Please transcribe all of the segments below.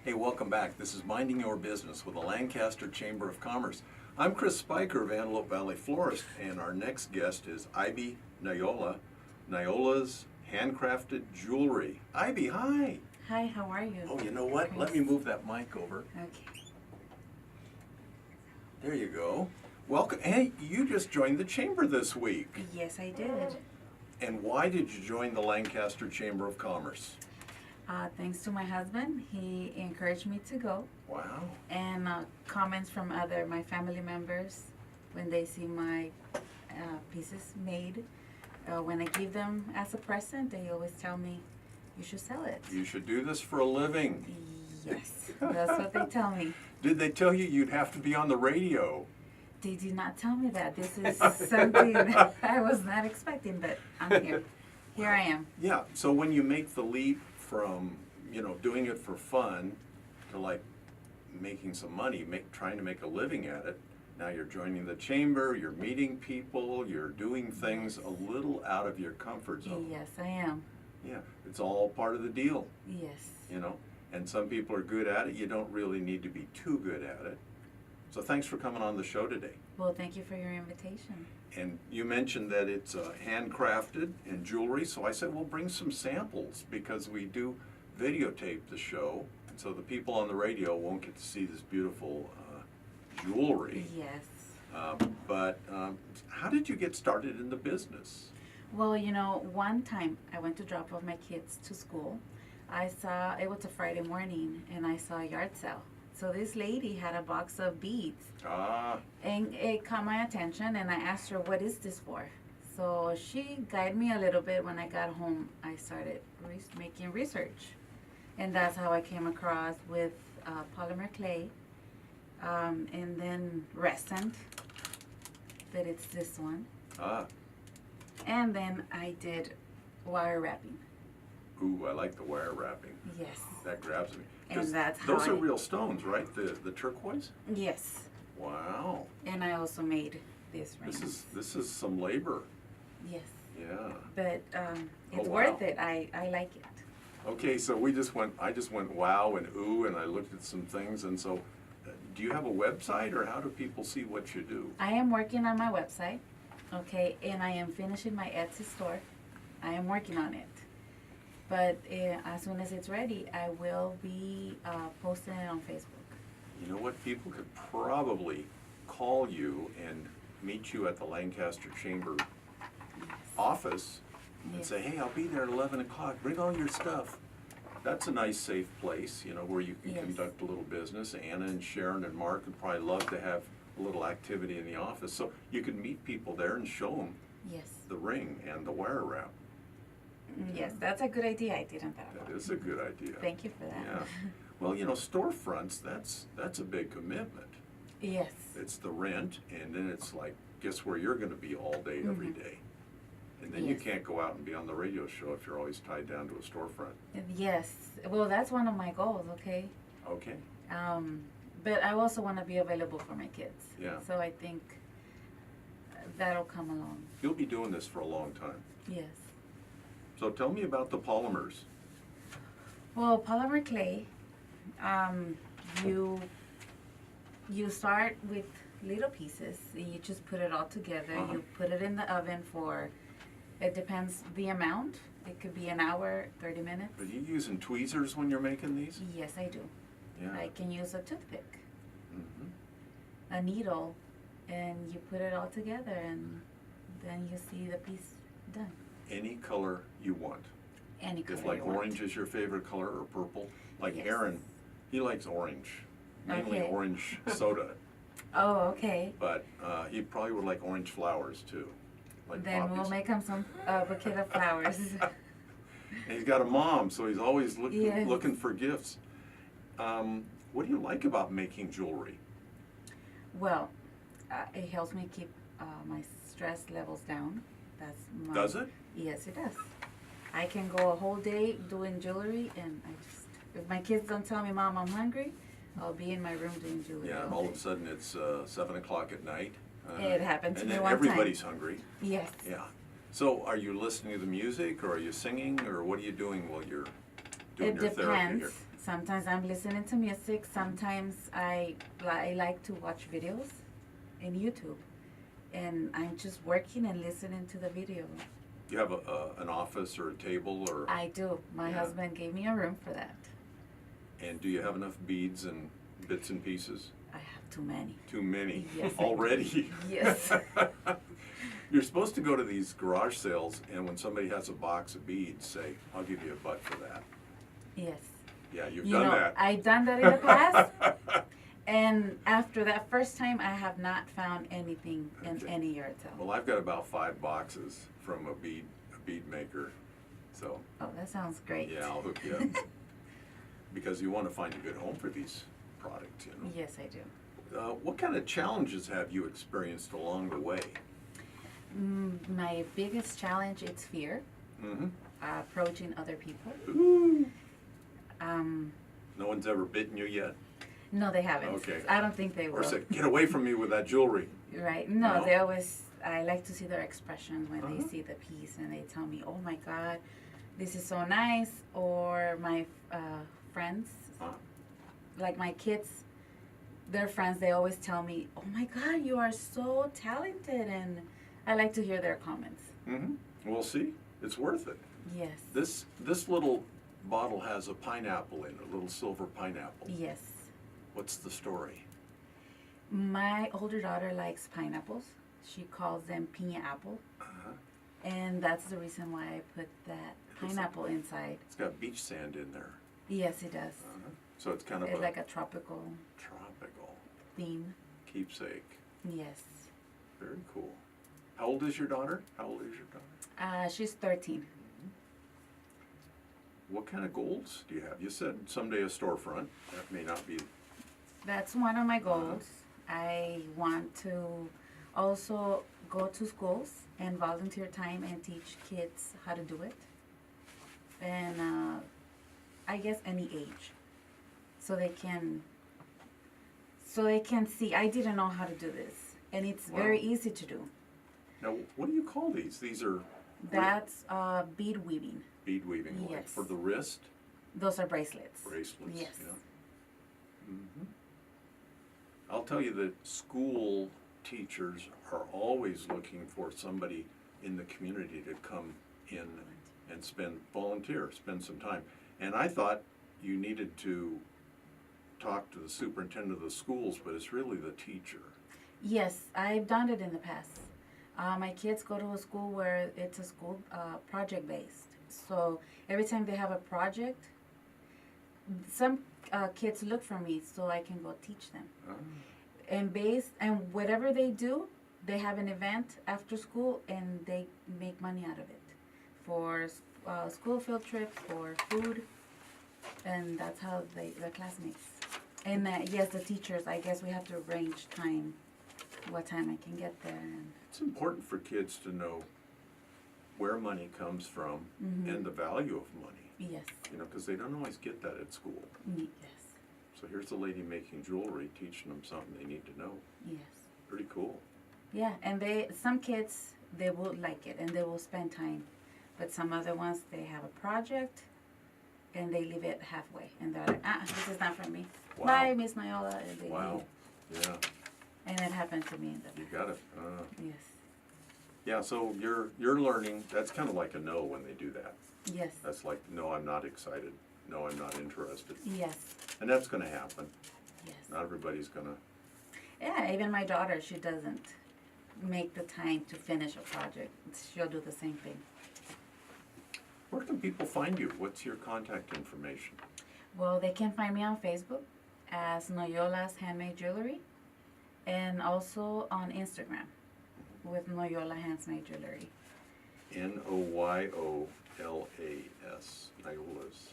Hey, welcome back. This is Minding Your Business with the Lancaster Chamber of Commerce. I'm Chris Spiker of Antelope Valley Florist, and our next guest is Ivy Noyola, Noyola's Handcrafted Jewelry. Ivy, hi. Hi, how are you? Oh, you know what? Chris. Let me move that mic over. Okay. There you go. Welcome. Hey, you just joined the chamber this week. Yes, I did. And why did you join the Lancaster Chamber of Commerce? Thanks to my husband, he encouraged me to go. Wow. And comments from my family members when they see my pieces made. When I give them as a present, they always tell me, you should sell it. You should do this for a living. Yes, that's what they tell me. Did they tell you you'd have to be on the radio? They did not tell me that. This is something that I was not expecting, but I'm here. Here I am. Yeah, so when you make the leap from, doing it for fun to like making some money, trying to make a living at it, now you're joining the chamber, you're meeting people, you're doing things a little out of your comfort zone. Yes, I am. Yeah, it's all part of the deal, Yes. and some people are good at it. You don't really need to be too good at it. So thanks for coming on the show today. Well, thank you for your invitation. And you mentioned that it's handcrafted and jewelry, so I said, well, bring some samples because we do videotape the show, and so the people on the radio won't get to see this beautiful jewelry. Yes. But how did you get started in the business? Well, one time I went to drop off my kids to school. It was a Friday morning, and I saw a yard sale. So this lady had a box of beads. And it caught my attention, and I asked her, what is this for? So she guided me a little bit. When I got home, I started making research. And that's how I came across with polymer clay, and then resin, that it's this one. And then I did wire wrapping. Ooh, I like the wire wrapping. Yes. That grabs me. And that's how those are real stones, right? The turquoise? Yes. Wow. And I also made this ring. This is some labor. Yes. Yeah. But it's wow. worth it. I like it. Okay, so I just went wow and ooh, and I looked at some things, and so do you have a website, or how do people see what you do? I am working on my website, okay, and I am finishing my Etsy store. I am working on it. But as soon as it's ready, I will be posting it on Facebook. You know what? People could probably call you and meet you at the Lancaster Chamber office and Yes. say, hey, I'll be there at 11 o'clock. Bring all your stuff. That's a nice, safe place, where you can Yes. conduct a little business. Anna and Sharon and Mark would probably love to have a little activity in the office. So you could meet people there and show them Yes. the ring and the wire wrap. Yes, that's a good idea. I didn't thought about That it. is a good idea. Thank you for that. Yeah. Well, storefronts, that's a big commitment. Yes. It's the rent, and then it's like, guess where you're gonna be all day, every day. And then you Yes. can't go out and be on the radio show if you're always tied down to a storefront. Yes. Well, that's one of my goals, okay? Okay. But I also want to be available for my kids. Yeah. So I think that'll come along. You'll be doing this for a long time. Yes. So tell me about the polymers. Well, polymer clay, you start with little pieces. You just put it all together. Uh-huh. You put it in the oven it depends the amount. It could be an hour, 30 minutes. Are you using tweezers when you're making these? Yes, I do. Yeah. I can use a toothpick, Mhm. a needle, and you put it all together, and then you see the piece done. Any color you want. Any color If like you want. orange is your favorite color, or purple. Like Yes. Aaron, he likes orange. Mainly Okay. orange soda. Oh, okay. But he probably would like orange flowers too. Like Then poppies. we'll make him some bouquet of flowers. And he's got a mom, so he's always Yes. looking for gifts. What do you like about making jewelry? Well, it helps me keep my stress levels down. That's my, Does it? Yes, it does. I can go a whole day doing jewelry, and if my kids don't tell me, Mom, I'm hungry, I'll be in my room doing jewelry. Yeah, and all of a sudden it's 7 o'clock at night. It happened to and me then one time. everybody's hungry. Yes. Yeah. So are you listening to the music, or are you singing, or what are you doing while you're doing It your therapy here? depends. Sometimes I'm listening to music. Sometimes I like to watch videos in YouTube. And I'm just working and listening to the video. You have an office or a table or? I do. My husband gave me a room for that. And do you have enough beads and bits and pieces? I have too many. Too many? Yes. Already? Yes. You're supposed to go to these garage sales and when somebody has a box of beads, say, I'll give you $1 for that. Yes. Yeah, you've done that. I've done that in the past. And after that first time, I have not found anything in any yard sale. Well, I've got about 5 boxes from a bead maker. So. Oh, that sounds great. Yeah, I'll hook you up. Because you want to find a good home for these products, you know. Yes, I do. What kind of challenges have you experienced along the way? My biggest challenge is fear. Mm-hmm. Approaching other people. Ooh. No one's ever bitten you yet? No, they haven't. Okay. I don't think they will. Or say, get away from me with that jewelry. Right. No, No? they always, I like to see their expression when they see the piece and they tell me, oh my God, this is so nice. Or my friends, like my kids, their friends, they always tell me, oh my God, you are so talented. And I like to hear their comments. Mm-hmm. We'll see. It's worth it. Yes. This little bottle has a pineapple in it, a little silver pineapple. Yes. What's the story? My older daughter likes pineapples. She calls them piña apple. Uh-huh. And that's the reason why I put that pineapple inside. It's got beach sand in there. Yes, it does. Uh-huh. So it's kind of It's like a tropical theme. keepsake. Yes. Very cool. How old is your daughter? She's 13. What kind of goals do you have? You said someday a storefront. That may not be. That's one of my goals. I want to also go to schools and volunteer time and teach kids how to do it. And I guess any age. So they can see. I didn't know how to do this. And it's very easy to do. Now, what do you call these? These are. That's bead weaving. Bead weaving, like Yes. for the wrist? Those are bracelets. Bracelets, Yes. yeah. Mm-hmm. I'll tell you that school teachers are always looking for somebody in the community to come in and spend some time. And I thought you needed to talk to the superintendent of the schools, but it's really the teacher. Yes, I've done it in the past. My kids go to a school where it's a school project based. So every time they have a project, some kids look for me so I can go teach them. And whatever they do, they have an event after school and they make money out of it for school field trips, for food, and that's how their classmates. And yes, the teachers, I guess we have to arrange time, what time I can get there. It's important for kids to know where money comes from and the value of money. Yes. You know, because they don't always get that at school. Yes. So here's a lady making jewelry, teaching them something they need to know. Yes. Pretty cool. Yeah, and some kids, they will like it and they will spend time. But some other ones, they have a project and they leave it halfway. And they're like, this is not for me. Wow. Bye, Miss Noyola. And they Wow. leave. Yeah. And it happened to me in the You got it. Yes. Yeah, so you're learning. That's kind of like a no when they do that. Yes. That's like, no, I'm not excited. No, I'm not interested. Yes. And that's going to happen. Yes. Not everybody's going to. Yeah, even my daughter, she doesn't make the time to finish a project. She'll do the same thing. Where can people find you? What's your contact information? Well, they can find me on Facebook as Noyola's Handmade Jewelry and also on Instagram with Noyola Handmade Jewelry. Noyolas, Noyola's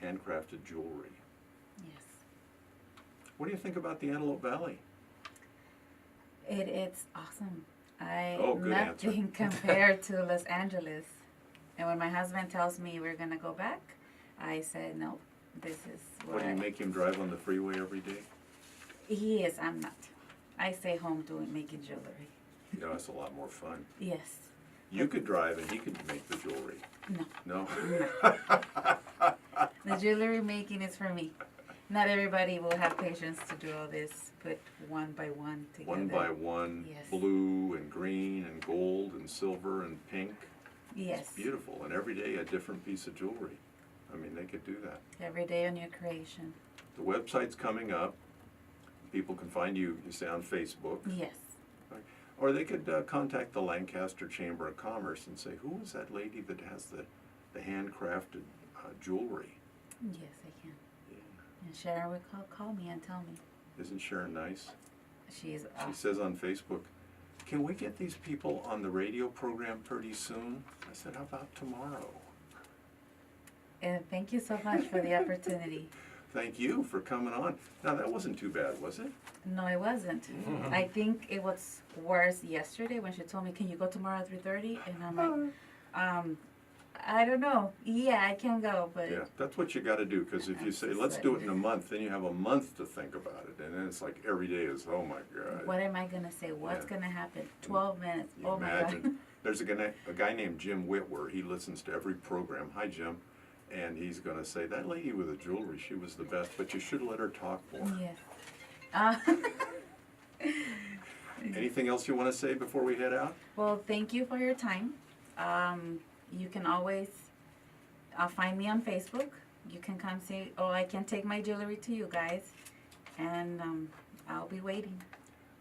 Handcrafted Jewelry. Yes. What do you think about the Antelope Valley? It's awesome. Good answer. Nothing compared to Los Angeles. And when my husband tells me we're gonna go back, I said no. This is What do you make him drive on the freeway every day? He is. I'm not. I stay home making jewelry. You know, that's a lot more fun. Yes. You could drive and he could make the jewelry. No. No? No. The jewelry making is for me. Not everybody will have patience to do all this, put one by one together. One by one, Yes. blue and green and gold and silver and pink. Yes. It's beautiful, and every day a different piece of jewelry. I mean, they could do that. Every day a new creation. The website's coming up. People can find you, you say, on Facebook. Yes. Or they could contact the Lancaster Chamber of Commerce and say, who is that lady that has the handcrafted jewelry? Yes, I can. Yeah. And Sharon would call me and tell me. Isn't Sharon nice? She's She says on Facebook, can we get these people on the radio program pretty soon? I said, how about tomorrow? And thank you so much for the opportunity. Thank you for coming on. Now, that wasn't too bad, was it? No, it wasn't. I think it was worse yesterday when she told me, can you go tomorrow at 3:30? And I'm like, I don't know. Yeah, I can go, but... Yeah, that's what you got to do, because if you say, let's do it in a month, then you have a month to think about it. And then it's like every day is, oh my God. What am I going to say? What's Yeah. going to happen? 12 minutes. You Oh my God. imagine. There's a guy named Jim Whitwer. He listens to every program. Hi, Jim. And he's going to say, that lady with the jewelry, she was the best, but you should let her talk more. Yes. Anything else you want to say before we head out? Well, thank you for your time. You can always find me on Facebook. You can come see, or I can take my jewelry to you guys, and I'll be waiting.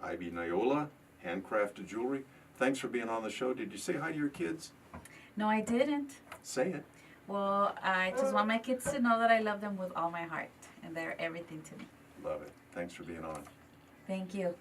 Ivy Noyola, Handcrafted Jewelry. Thanks for being on the show. Did you say hi to your kids? No, I didn't. Say it. Well, I just want my kids to know that I love them with all my heart, and they're everything to me. Love it. Thanks for being on. Thank you.